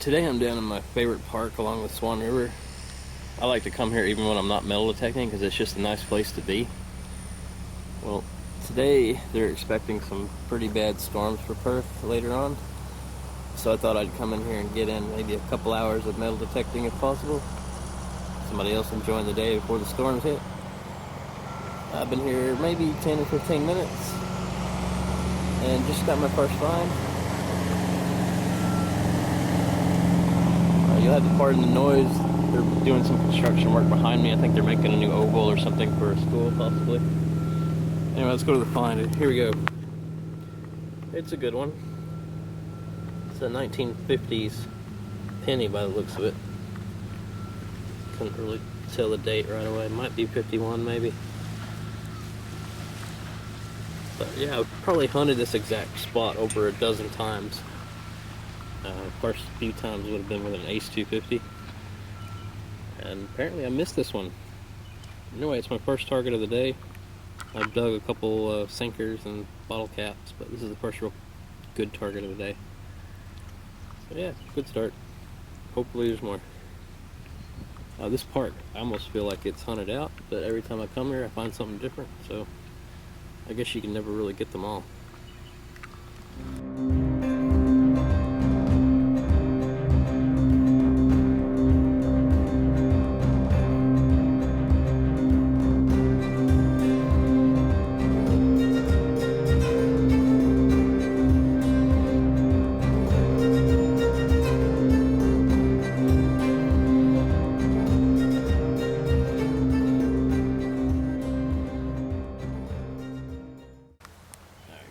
Today I'm down in my favorite park along the Swan River. I like to come here even when I'm not metal detecting because it's just a nice place to be. Well, today they're expecting some pretty bad storms for Perth later on, so I thought I'd come in here and get in maybe a couple hours of metal detecting if possible. Somebody else enjoying the day before the storms hit. I've been here maybe 10 or 15 minutes and just got my first find. You'll have to pardon the noise. They're doing some construction work behind me. I think they're making a new oval or something for a school, possibly. Anyway, let's go to the find. Here we go. It's a good one. It's a 1950s penny by the looks of it. Couldn't really tell the date right away. It might be 51 maybe. But yeah, I've probably hunted this exact spot over a dozen times. First few times would have been with an Ace 250, and apparently I missed this one. Anyway, it's my first target of the day. I've dug a couple sinkers and bottle caps, but this is the first real good target of the day. So yeah, good start. Hopefully there's more. This park, I almost feel like it's hunted out, but every time I come here I find something different, so I guess you can never really get them all.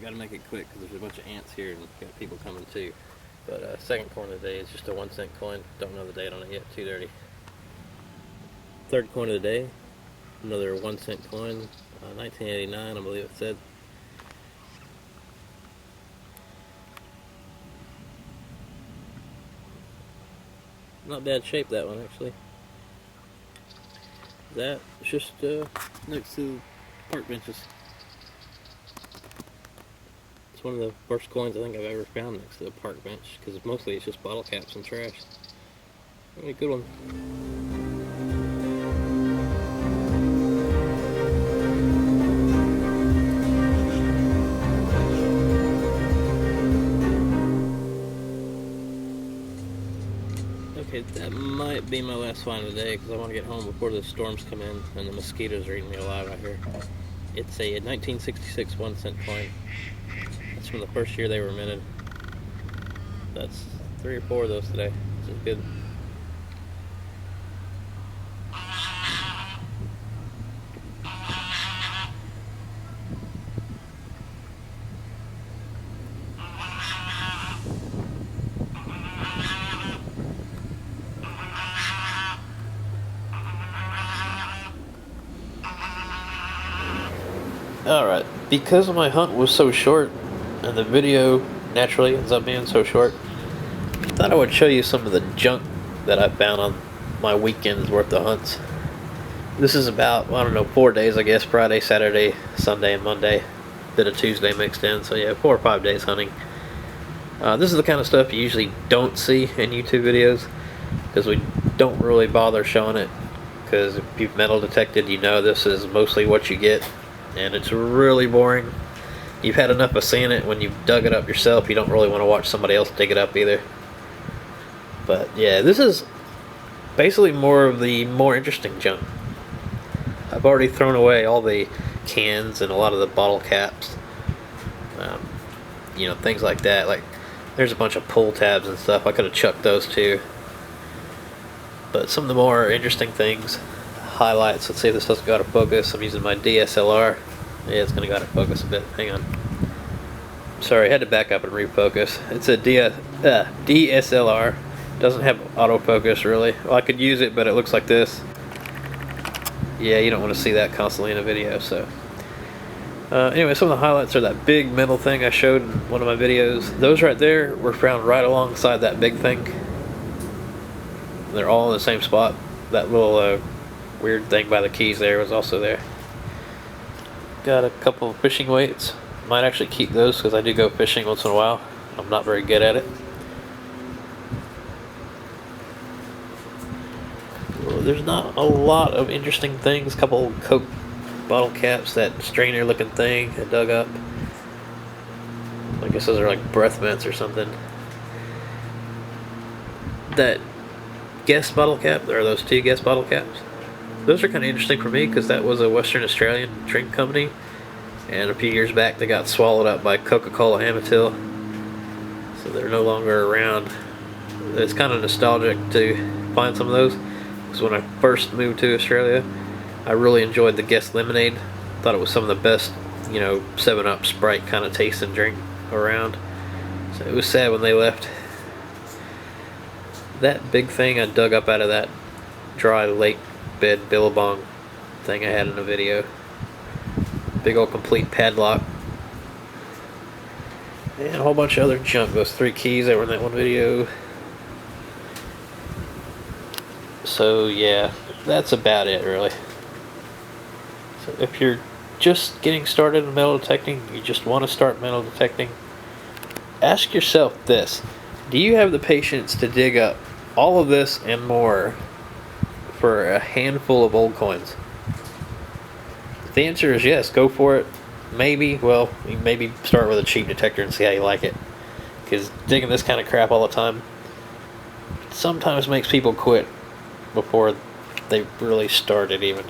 Gotta make it quick because there's a bunch of ants here and got people coming too. But second coin of the day is just a 1 cent coin. Don't know the date on it yet, too dirty. Third coin of the day, another 1 cent coin, 1989 I believe it said. Not bad shape, that one actually. That is just next to park benches. One of the first coins I think I've ever found next to a park bench, because mostly it's just bottle caps and trash. Really good one. Okay, that might be my last find of the day because I want to get home before the storms come in and the mosquitoes are eating me alive out here. It's a 1966 1 cent coin. It's from the first year they were minted. That's 3 or 4 of those today. This is good. Alright, because my hunt was so short, and the video naturally ends up being so short, I thought I would show you some of the junk that I found on my weekend's worth of hunts. This is about, I don't know, 4 days I guess, Friday, Saturday, Sunday, and Monday. Bit of Tuesday mixed in, so yeah, 4 or 5 days hunting. This is the kind of stuff you usually don't see in YouTube videos, because we don't really bother showing it, because if you've metal detected, you know this is mostly what you get, and it's really boring. You've had enough of seeing it. When you've dug it up yourself, you don't really want to watch somebody else dig it up either. But yeah, this is basically more of the more interesting junk. I've already thrown away all the cans and a lot of the bottle caps. You know, things like that. Like, there's a bunch of pull tabs and stuff. I could have chucked those too. But some of the more interesting things, highlights. Let's see if this doesn't go out of focus. I'm using my DSLR. Yeah, it's going to go out of focus a bit. Hang on. Sorry, I had to back up and refocus. It's a DSLR. Doesn't have autofocus really. Well, I could use it, but it looks like this. Yeah, you don't want to see that constantly in a video, so. Anyway, some of the highlights are that big metal thing I showed in one of my videos. Those right there were found right alongside that big thing. They're all in the same spot. That little weird thing by the keys there was also there. Got a couple of fishing weights. Might actually keep those because I do go fishing once in a while. I'm not very good at it. there's not a lot of interesting things. A couple Coke bottle caps, that strainer looking thing I dug up. I guess those are like breath mints or something. That Guess bottle cap, or those two Guess bottle caps, those are kind of interesting for me because that was a Western Australian drink company, and a few years back they got swallowed up by Coca-Cola Amatil, so they're no longer around. It's kind of nostalgic to find some of those because when I first moved to Australia, I really enjoyed the Guess lemonade. Thought it was some of the best, 7-Up, Sprite kind of taste and drink around. So it was sad when they left. That big thing I dug up out of that dry lake bed billabong thing I had in the video. Big old complete padlock. And a whole bunch of other junk. Those 3 keys that were in that one video. So yeah, that's about it really. So if you're just getting started in metal detecting, you just want to start metal detecting, ask yourself this: do you have the patience to dig up all of this and more for a handful of old coins? If the answer is yes, go for it. Maybe, well, you maybe start with a cheap detector and see how you like it, because digging this kind of crap all the time sometimes makes people quit before they really started even,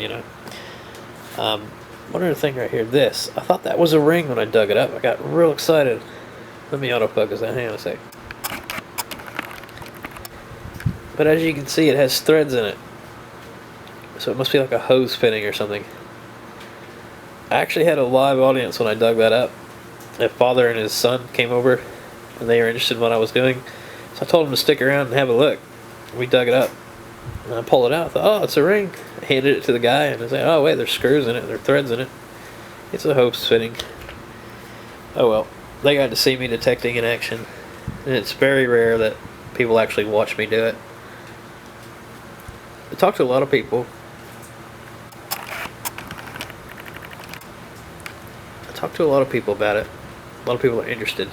One other thing right here, this. I thought that was a ring when I dug it up. I got real excited. Let me autofocus that. Hang on a sec. But as you can see, it has threads in it. So it must be like a hose fitting or something. I actually had a live audience when I dug that up. My father and his son came over, and they were interested in what I was doing. So I told them to stick around and have a look. We dug it up. And I pulled it out. I thought, oh, it's a ring. I handed it to the guy, and I said, oh, wait, there's screws in it. There are threads in it. It's a hose fitting. Oh, well. They got to see me detecting in action. And it's very rare that people actually watch me do it. I talked to a lot of people. About it. A lot of people are interested.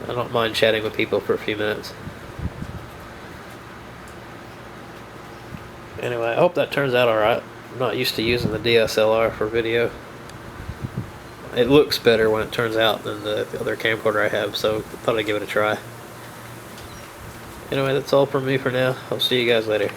I don't mind chatting with people for a few minutes. Anyway, I hope that turns out alright. I'm not used to using the DSLR for video. It looks better when it turns out than the other camcorder I have, so I thought I'd give it a try. Anyway, that's all from me for now. I'll see you guys later.